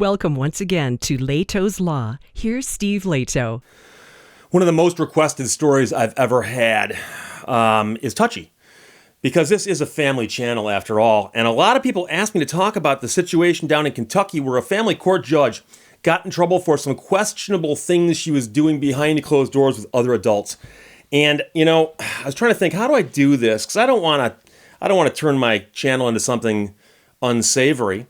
Welcome once again to Lehto's Law. Here's Steve Lehto. One of the most requested stories I've ever had is touchy, because this is a family channel after all. And a lot of people ask me to talk about the situation down in Kentucky where a family court judge got in trouble for some questionable things she was doing behind closed doors with other adults. And, I was trying to think, how do I do this? Because I don't want to turn my channel into something unsavory.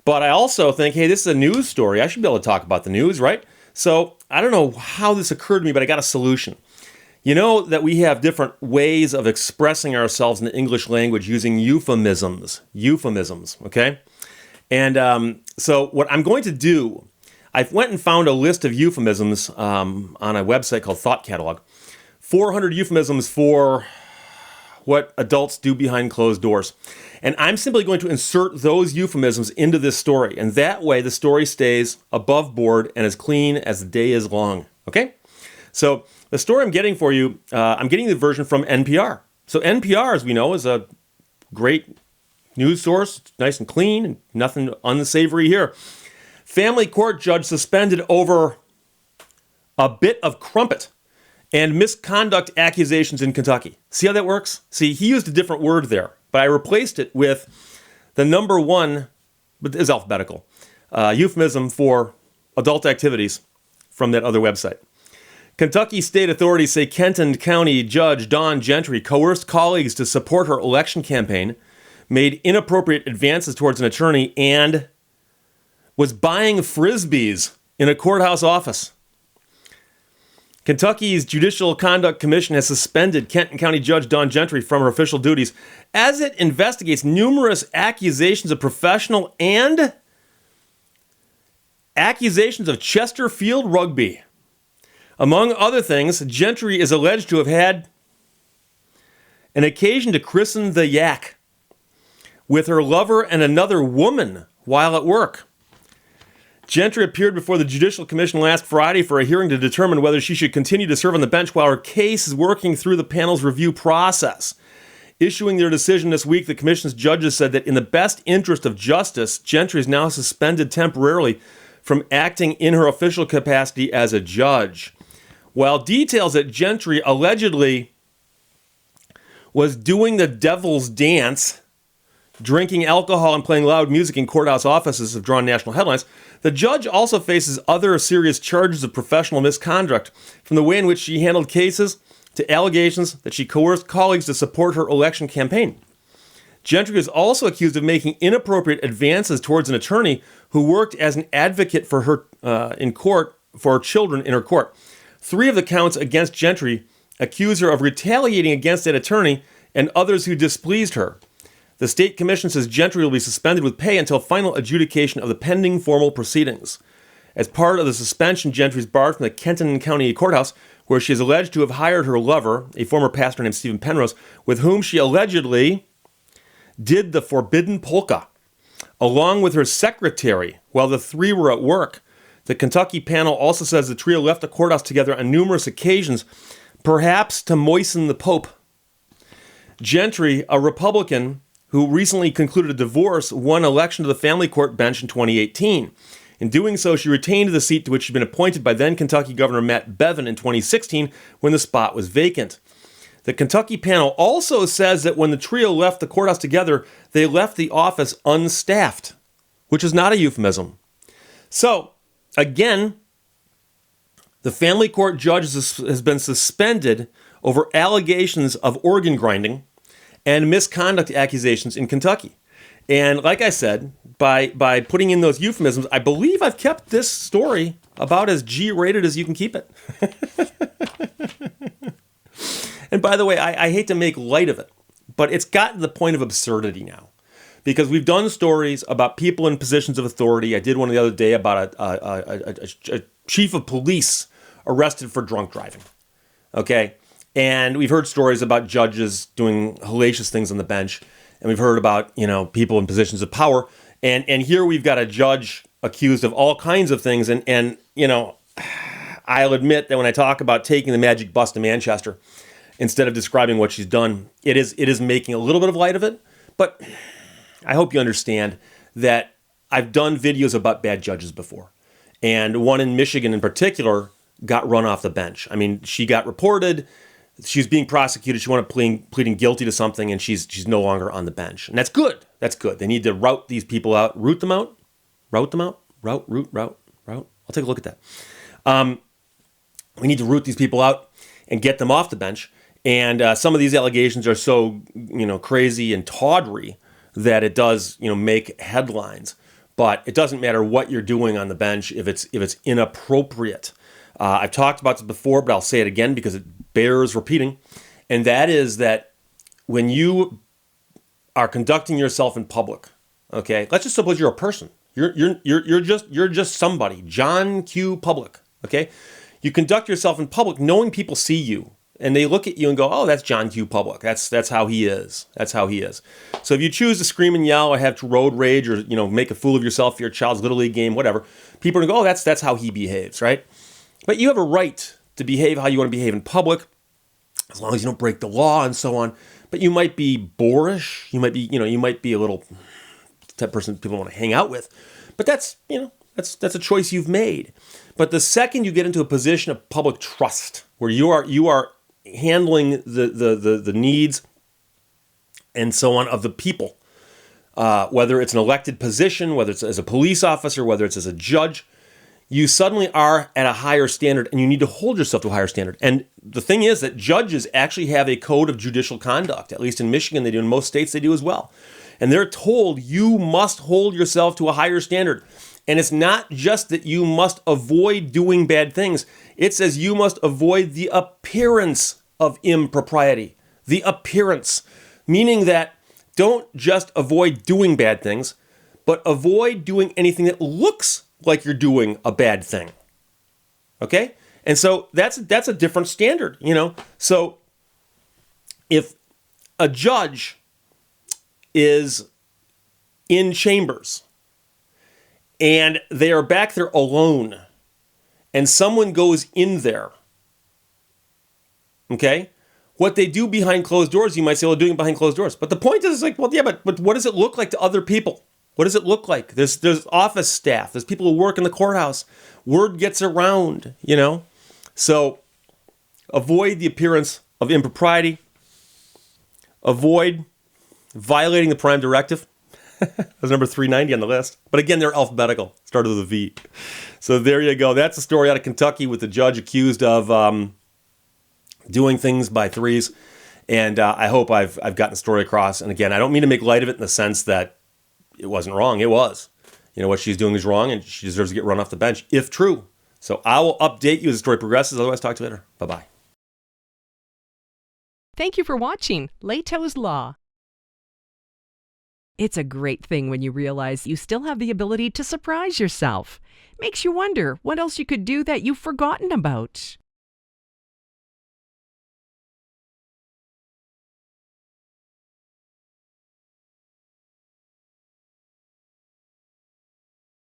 But I also think, hey, this is a news story. I should be able to talk about the news, right? So I don't know how this occurred to me, but I got a solution. You know that we have different ways of expressing ourselves in the English language using euphemisms, okay? And so what I'm going to do, I went and found a list of euphemisms on a website called Thought Catalog. 400 euphemisms for what adults do behind closed doors. And I'm simply going to insert those euphemisms into this story. And that way the story stays above board and as clean as the day is long. Okay? So the story I'm getting for you, I'm getting the version from NPR. So NPR, as we know, is a great news source. It's nice and clean and nothing unsavory here. Family court judge suspended over a bit of crumpet and misconduct accusations in Kentucky. See how that works? See, he used a different word there, but I replaced it with the number one, but it's alphabetical, euphemism for adult activities from that other website. Kentucky state authorities say Kenton County Judge Dawn Gentry coerced colleagues to support her election campaign, made inappropriate advances towards an attorney, and was buying Frisbees in a courthouse office. Kentucky's Judicial Conduct Commission has suspended Kenton County Judge Dawn Gentry from her official duties as it investigates numerous accusations of professional and accusations of Chesterfield rugby. Among other things, Gentry is alleged to have had an occasion to christen the yak with her lover and another woman while at work. Gentry appeared before the Judicial Commission last Friday for a hearing to determine whether she should continue to serve on the bench while her case is working through the panel's review process. Issuing their decision this week, the Commission's judges said that in the best interest of justice, Gentry is now suspended temporarily from acting in her official capacity as a judge. While details that Gentry allegedly was doing the devil's dance, drinking alcohol and playing loud music in courthouse offices have drawn national headlines, the judge also faces other serious charges of professional misconduct, from the way in which she handled cases to allegations that she coerced colleagues to support her election campaign. Gentry is also accused of making inappropriate advances towards an attorney who worked as an advocate for her in court for children in her court. 3 of the counts against Gentry accuse her of retaliating against that attorney and others who displeased her. The state commission says Gentry will be suspended with pay until final adjudication of the pending formal proceedings. As part of the suspension, Gentry is barred from the Kenton County Courthouse, where she is alleged to have hired her lover, a former pastor named Stephen Penrose, with whom she allegedly did the forbidden polka, along with her secretary, while the 3 were at work. The Kentucky panel also says the trio left the courthouse together on numerous occasions, perhaps to moisten the Pope. Gentry, a Republican who recently concluded a divorce, won election to the family court bench in 2018. In doing so, she retained the seat to which she'd been appointed by then Kentucky Governor Matt Bevin in 2016 when the spot was vacant. The Kentucky panel also says that when the trio left the courthouse together, they left the office unstaffed, which is not a euphemism. So, again, the family court judge has been suspended over allegations of organ grinding and misconduct accusations in Kentucky. And like I said, by putting in those euphemisms, I believe I've kept this story about as G-rated as you can keep it. And by the way, I hate to make light of it, but it's gotten to the point of absurdity now. Because we've done stories about people in positions of authority. I did one the other day about a chief of police arrested for drunk driving. Okay? And we've heard stories about judges doing hellacious things on the bench. And we've heard about, people in positions of power. And here we've got a judge accused of all kinds of things. And I'll admit that when I talk about taking the magic bus to Manchester, instead of describing what she's done, it is making a little bit of light of it. But I hope you understand that I've done videos about bad judges before. And one in Michigan in particular got run off the bench. I mean, she got reported. She's being prosecuted. She wound up pleading guilty to something, and she's no longer on the bench. And that's good. That's good. They need to route these people out. Root them out. Route them out. Route. I'll take a look at that. We need to root these people out and get them off the bench. And some of these allegations are so, crazy and tawdry that it does, make headlines. But it doesn't matter what you're doing on the bench if it's inappropriate. I've talked about this before, but I'll say it again because it bears repeating. And that is that when you are conducting yourself in public, okay, let's just suppose you're a person. You're just somebody, John Q. Public, okay? You conduct yourself in public knowing people see you. And they look at you and go, oh, that's John Q. Public. That's how he is. That's how he is. So if you choose to scream and yell or have road rage or, make a fool of yourself for your child's Little League game, whatever, people are going to go, oh, that's how he behaves, right? But you have a right to behave how you want to behave in public, as long as you don't break the law and so on. But you might be boorish. You might be a little type of person people want to hang out with. But that's a choice you've made. But the second you get into a position of public trust, where you are handling the needs and so on of the people, whether it's an elected position, whether it's as a police officer, whether it's as a judge, you suddenly are at a higher standard and you need to hold yourself to a higher standard. And the thing is that judges actually have a code of judicial conduct. At least in Michigan they do, in most states they do as well. And they're told you must hold yourself to a higher standard. And it's not just that you must avoid doing bad things. It says you must avoid the appearance of impropriety. The appearance. Meaning that don't just avoid doing bad things, but avoid doing anything that looks like you're doing a bad thing. Okay? And so that's a different standard, So if a judge is in chambers and they are back there alone, and someone goes in there, okay? What they do behind closed doors, you might say, well, doing it behind closed doors. But the point is like, well, yeah, but what does it look like to other people? What does it look like? There's office staff. There's people who work in the courthouse. Word gets around, So avoid the appearance of impropriety. Avoid violating the prime directive. That's number 390 on the list. But again, they're alphabetical. Started with a V. So there you go. That's a story out of Kentucky with the judge accused of doing things by threes. And I hope I've gotten the story across. And again, I don't mean to make light of it in the sense that it wasn't wrong. It was. What she's doing is wrong, and she deserves to get run off the bench, if true. So I will update you as the story progresses. Otherwise, talk to you later. Bye-bye. Thank you for watching Lehto's Law. It's a great thing when you realize you still have the ability to surprise yourself. Makes you wonder what else you could do that you've forgotten about.